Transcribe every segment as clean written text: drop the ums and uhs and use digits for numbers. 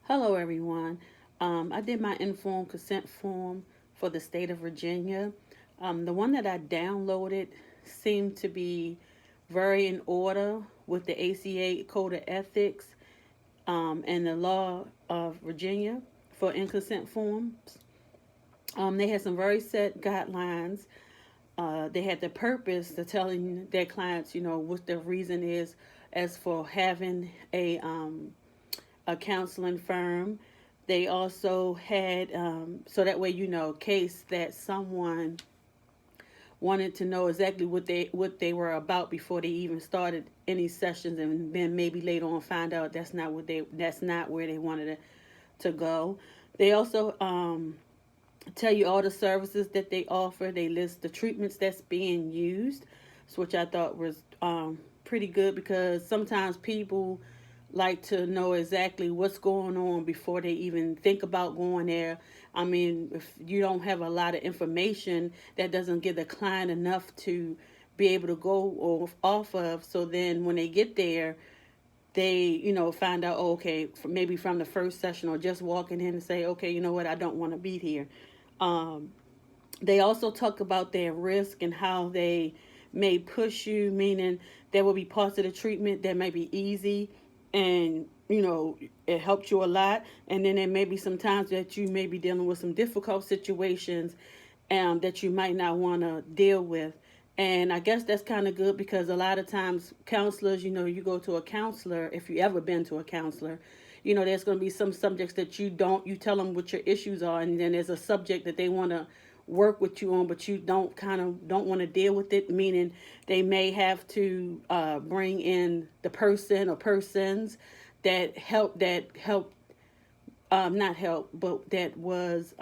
Hello, everyone. I did my informed consent form for the state of Virginia. The one that I downloaded seemed to be very in order with the ACA Code of Ethics and the law of Virginia for inconsent forms. They had some very set guidelines. They had the purpose to telling their clients, what the reason is as for having a counseling firm. They also had, so that way case that someone wanted to know exactly what they were about before they even started any sessions, and then maybe later on find out that's not where they wanted to go. They also tell you all the services that they offer. They list the treatments that's being used, which I thought was pretty good because sometimes people like to know exactly what's going on before they even think about going there. I mean, if you don't have a lot of information, that doesn't give the client enough to be able to go off of. So then when they get there, they, find out, oh, okay, maybe from the first session or just walking in and say, okay, you know what, I don't want to be here. Um, they also talk about their risk and how they may push you, meaning there will be parts of the treatment that may be easy and it helped you a lot, and then there may be some times that you may be dealing with some difficult situations that you might not want to deal with. And I guess that's kind of good because a lot of times counselors, you go to a counselor, if you ever been to a counselor, there's going to be some subjects that you tell them what your issues are, and then there's a subject that they want to work with you on, but you don't want to deal with it, meaning they may have to bring in the person or persons that help not help, but that was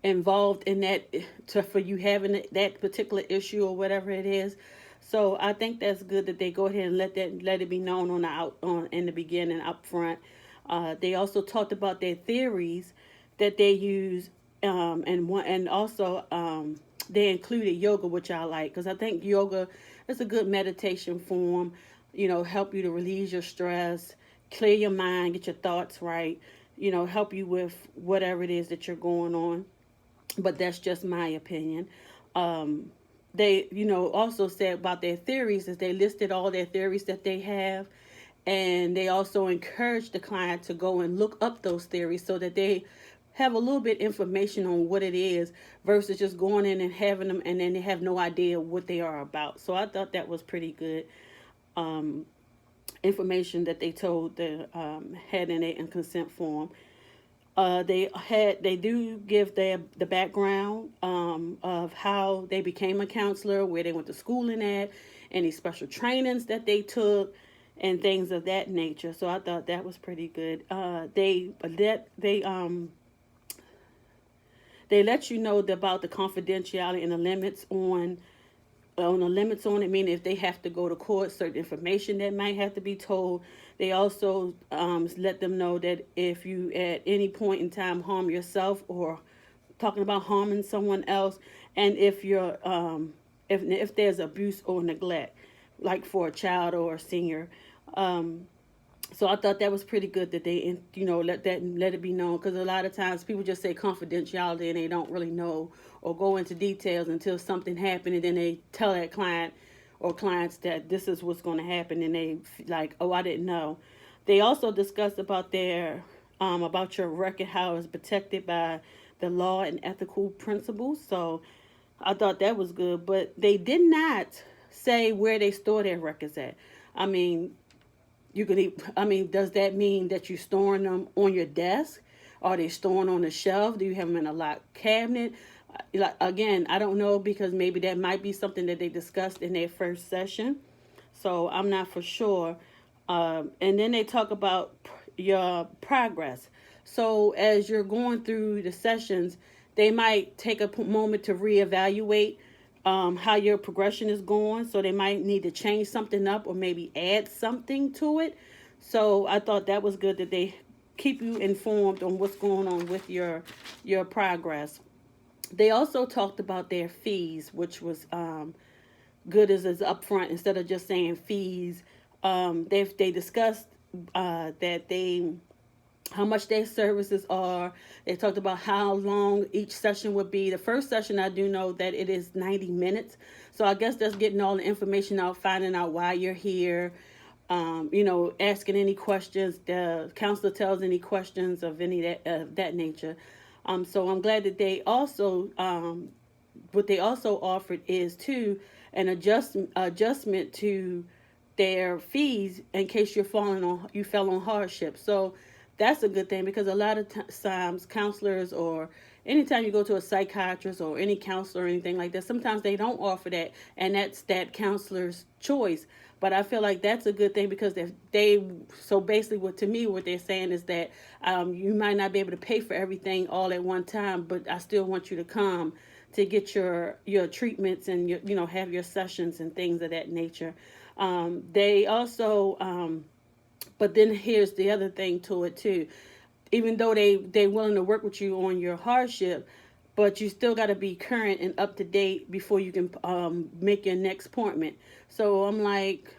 involved in that for you having that particular issue or whatever it is. So I think that's good that they go ahead and let it be known on the out on in the beginning up front. They also talked about their theories that they use, and also they included yoga, which I like because I think yoga is a good meditation form. Help you to release your stress, clear your mind, get your thoughts right. Help you with whatever it is that you're going on, but that's just my opinion. They, also said about their theories is they listed all their theories that they have, and they also encourage the client to go and look up those theories so that they have a little bit information on what it is versus just going in and having them and then they have no idea what they are about. So I thought that was pretty good information that they told the had in a consent form. They do give the background of how they became a counselor, where they went to schooling at, any special trainings that they took, and things of that nature. So I thought that was pretty good. They let you know about the confidentiality and the limits on it, meaning if they have to go to court, certain information that might have to be told. They also let them know that if you at any point in time harm yourself or talking about harming someone else, and if there's abuse or neglect, like for a child or a senior. So I thought that was pretty good that they, let it be known, because a lot of times people just say confidentiality and they don't really know or go into details until something happened, and then they tell that client or clients that this is what's going to happen, and they like, oh, I didn't know. They also discussed about your record, how it's protected by the law and ethical principles. So I thought that was good, but they did not say where they store their records at. I mean, does that mean that you're storing them on your desk? Are they storing on the shelf? Do you have them in a locked cabinet? Like, again, I don't know, because maybe that might be something that they discussed in their first session. So I'm not for sure. And then they talk about your progress. So as you're going through the sessions, they might take a moment to reevaluate how your progression is going. So they might need to change something up or maybe add something to it. So I thought that was good that they keep you informed on what's going on with your progress. They also talked about their fees, which was good as is upfront instead of just saying fees. They discussed that they how much their services are. They talked about how long each session would be. The first session, I do know that it is 90 minutes. So I guess that's getting all the information out, finding out why you're here, asking any questions. The counselor tells any questions of any that nature. So I'm glad that they also, what they also offered is too an adjustment to their fees in case you fell on hardship. So that's a good thing, because a lot of times counselors, or anytime you go to a psychiatrist or any counselor or anything like that, sometimes they don't offer that, and that's that counselor's choice. But I feel like that's a good thing, because if they so basically what they're saying is that you might not be able to pay for everything all at one time, but I still want you to come to get your treatments and have your sessions and things of that nature. They also but then here's the other thing to it too. Even though they're willing to work with you on your hardship, but you still got to be current and up to date before you can make your next appointment. So I'm like,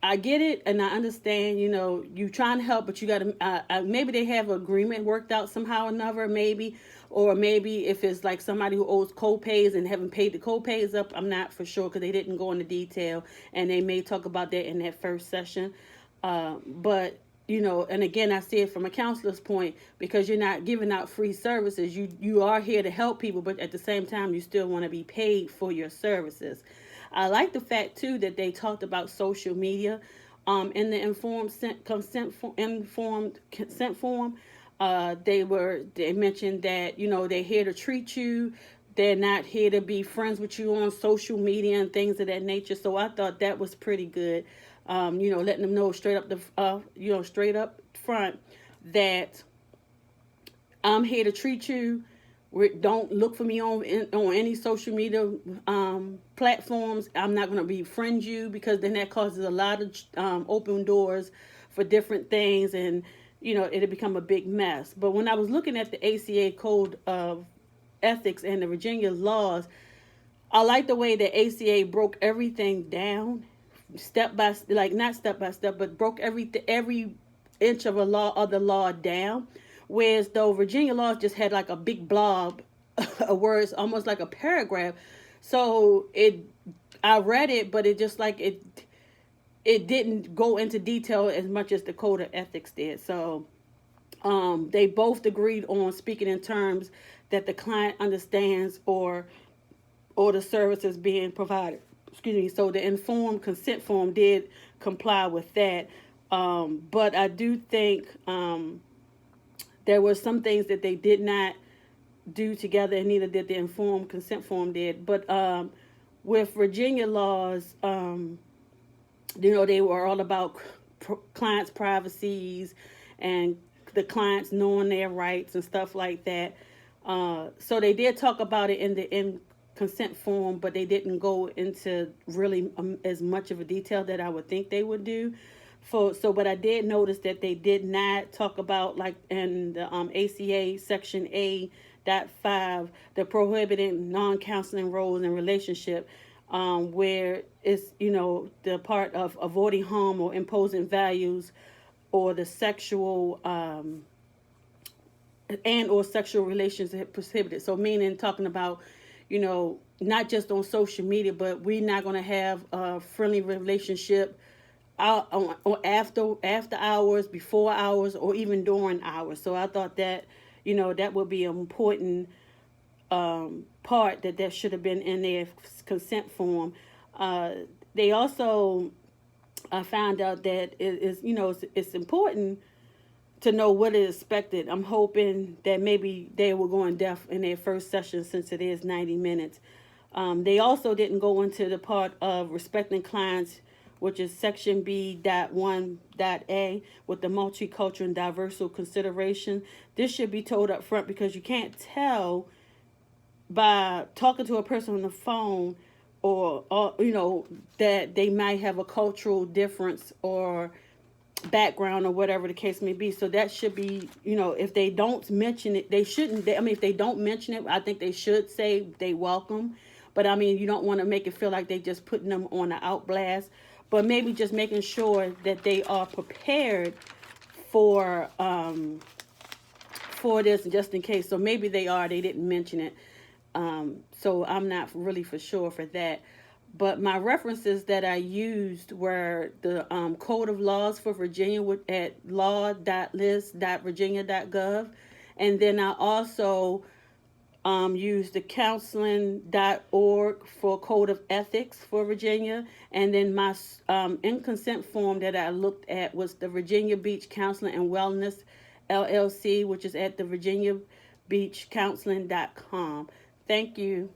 I get it, and I understand, you trying to help, but you got to, maybe they have an agreement worked out somehow or another, maybe, or maybe if it's like somebody who owes co-pays and haven't paid the co-pays up, I'm not for sure, because they didn't go into detail, and they may talk about that in that first session. But and again, I see it from a counselor's point, because you're not giving out free services. You are here to help people, but at the same time, you still want to be paid for your services. I like the fact too that they talked about social media in the informed consent form. They mentioned that they're here to treat you. They're not here to be friends with you on social media and things of that nature. So I thought that was pretty good. Letting them know straight up front that I'm here to treat you. Don't look for me on any social media platforms. I'm not going to befriend you, because then that causes a lot of open doors for different things, and it'll become a big mess. But when I was looking at the ACA Code of Ethics and the Virginia laws, I like the way the ACA broke everything down, not step by step, but broke every inch of the law down. Whereas though Virginia laws just had like a big blob of words, almost like a paragraph. So I read it, but it just like it didn't go into detail as much as the Code of Ethics did. So they both agreed on speaking in terms that the client understands, or the services being provided. Excuse me. So the informed consent form did comply with that. But I do think there were some things that they did not do together, and neither did the informed consent form did. But with Virginia laws, they were all about clients' privacies and the clients knowing their rights and stuff like that. So they did talk about it in consent form, but they didn't go into really as much of a detail that I would think they would do. But I did notice that they did not talk about, like in the ACA Section A.5, the prohibiting non-counseling roles in relationship, where it's the part of avoiding harm or imposing values, or the sexual and or sexual relations prohibited. So meaning talking about not just on social media, but we're not going to have a friendly relationship or after hours, before hours, or even during hours. So I thought that that would be an important part that should have been in their consent form. They also found out that it's important to know what is expected. I'm hoping that maybe they will go in depth in their first session, since it is 90 minutes. They also didn't go into the part of respecting clients, which is Section B.1.A, with the multicultural and diverse consideration. This should be told up front, because you can't tell by talking to a person on the phone or that they might have a cultural difference or background or whatever the case may be. So that should be, if they don't mention it, they shouldn't. If they don't mention it, I think they should say they welcome. But you don't want to make it feel like they just putting them on an outblast. But maybe just making sure that they are prepared for this, just in case. So maybe they are. They didn't mention it. So I'm not really for sure for that. But my references that I used were the Code of Laws for Virginia at law.list.virginia.gov. And then I also used the counseling.org for Code of Ethics for Virginia. And then my in consent form that I looked at was the Virginia Beach Counseling and Wellness LLC, which is at the virginiabeachcounseling.com. Thank you.